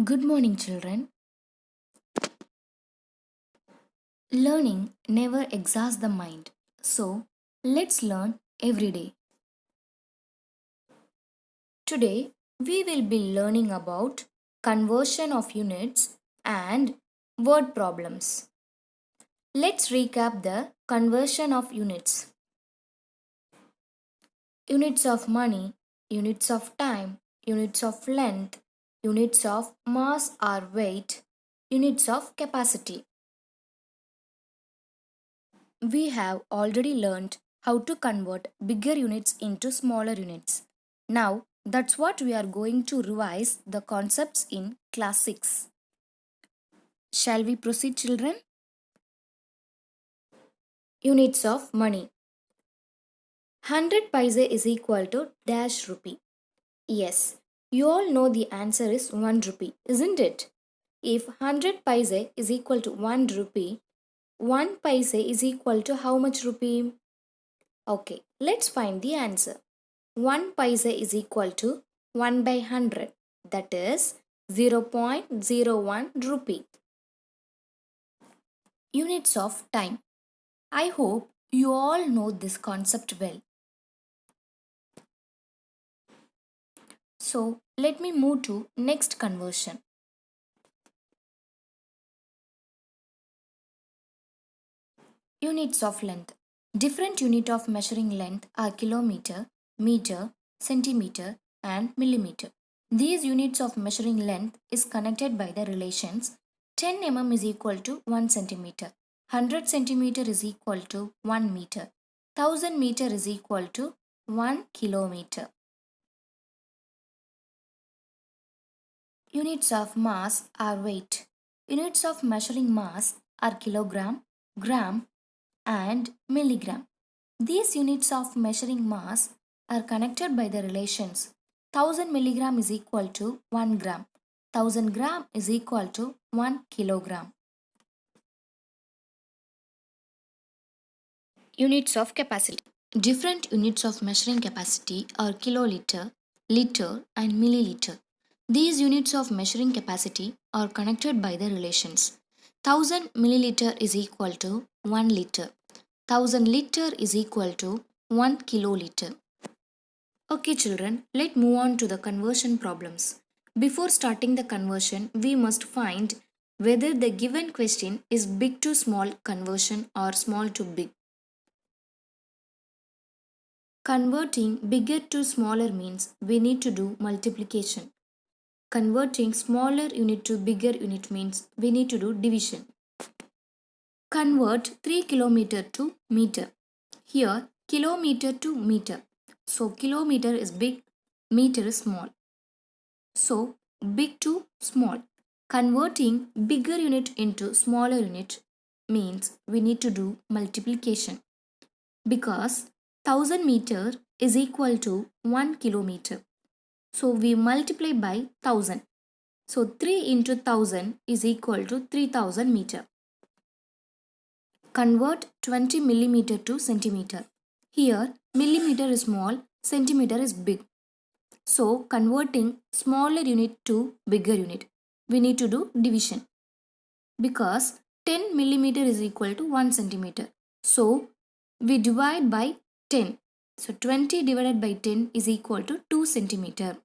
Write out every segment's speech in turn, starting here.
Good morning, children. Learning never exhausts the mind. So, let's learn every day. Today, we will be learning about conversion of units and word problems. Let's recap the conversion of units. Units of money, units of time, units of length, units of mass or weight, units of capacity. We have already learned how to convert bigger units into smaller units. Now, that's what we are going to revise the concepts in class 6. Shall we proceed, children? Units of money. 100 paise is equal to dash rupee. Yes, you all know the answer is 1 rupee, isn't it? If 100 paise is equal to 1 rupee, 1 paise is equal to how much rupee? Okay, let's find the answer. 1 paise is equal to 1 by 100, that is 0.01 rupee. Units of time. I hope you all know this concept well. So let me move to next conversion. Units of length. Different unit of measuring length are kilometer, meter, centimeter and millimeter. These units of measuring length is connected by the relations 10 mm is equal to 1 centimeter, 100 centimeter is equal to 1 meter, 1000 meter is equal to 1 kilometer. Units of mass are weight. Units of measuring mass are kilogram, gram and milligram. These units of measuring mass are connected by the relations 1000 milligram is equal to 1 gram, 1000 gram is equal to 1 kilogram. Units of capacity. Different units of measuring capacity are kiloliter, liter and milliliter. These units of measuring capacity are connected by the relations 1000 milliliter is equal to 1 liter, 1000 liter is equal to 1 kiloliter. Okay, children, let's move on to the conversion problems. Before starting the conversion, we must find whether the given question is big to small conversion or small to big. Converting bigger to smaller means we need to do multiplication. Converting smaller unit to bigger unit means we need to do division. Convert 3 kilometer to meter. Here, kilometer to meter. So, kilometer is big, meter is small. So, big to small. Converting bigger unit into smaller unit means we need to do multiplication because 1000 meter is equal to 1 kilometer. So, we multiply by 1000. So, 3 into 1000 is equal to 3000 meter. Convert 20 millimeter to centimeter. Here, millimeter is small, centimeter is big. So, converting smaller unit to bigger unit, we need to do division because 10 millimeter is equal to 1 centimeter. So, we divide by 10. So, 20 divided by 10 is equal to 2 centimeter.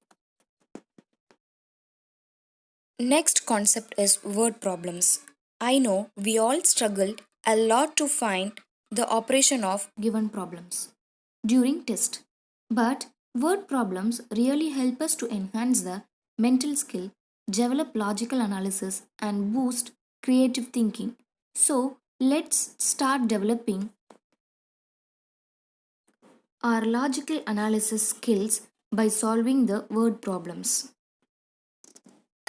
Next concept is word problems. I know we all struggled a lot to find the operation of given problems during test. But word problems really help us to enhance the mental skill, develop logical analysis and boost creative thinking. So let's start developing our logical analysis skills by solving the word problems.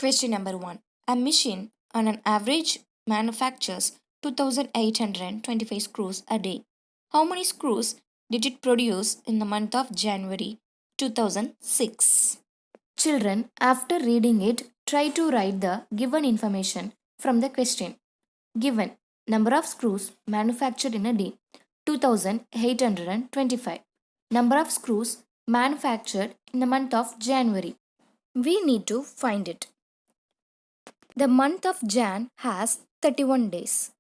Question number 1. A machine on an average manufactures 2825 screws a day. How many screws did it produce in the month of January 2006? Children, after reading it, try to write the given information from the question. Given number of screws manufactured in a day 2825. Number of screws manufactured in the month of January. We need to find it. The month of Jan has 31 days.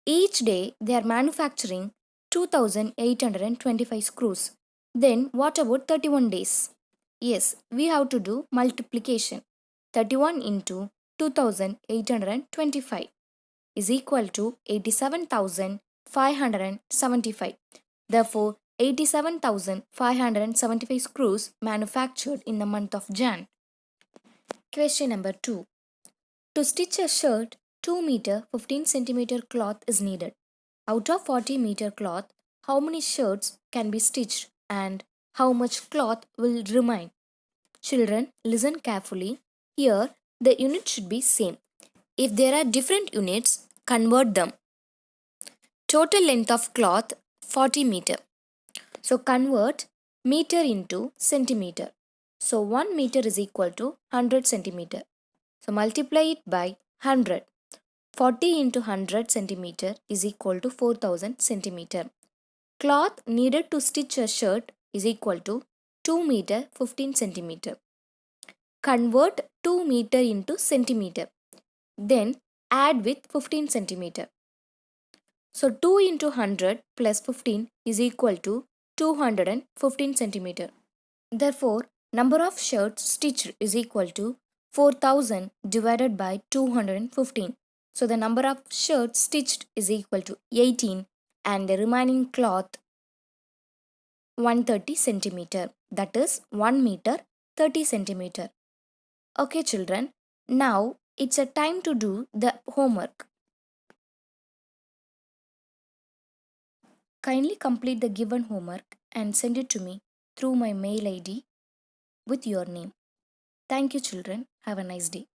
Each day they are manufacturing 2825 screws. Then what about 31 days? Yes, we have to do multiplication. 31 into 2825 is equal to 87,575. Therefore, 87,575 screws manufactured in the month of Jan. Question number 2. To stitch a shirt, 2 meter 15 centimeter cloth is needed. Out of 40 meter cloth, how many shirts can be stitched and how much cloth will remain? Children, listen carefully. Here, the unit should be same. If there are different units, convert them. Total length of cloth 40 meter. So convert meter into centimeter. So 1 meter is equal to 100 centimeter. So multiply it by 100. 40 into 100 centimeter is equal to 4000 centimeter. Cloth needed to stitch a shirt is equal to 2 meter 15 centimeter. Convert 2 meter into centimeter. Then add with 15 centimeter. So 2 into 100 plus 15 is equal to 215 centimeter. Therefore, number of shirts stitched is equal to 4000 divided by 215. So the number of shirts stitched is equal to 18 and the remaining cloth 130 centimeter, that is 1 meter 30 centimeter. Okay children, now it's a time to do the homework. Kindly complete the given homework and send it to me through my mail ID with your name. Thank you children. Have a nice day.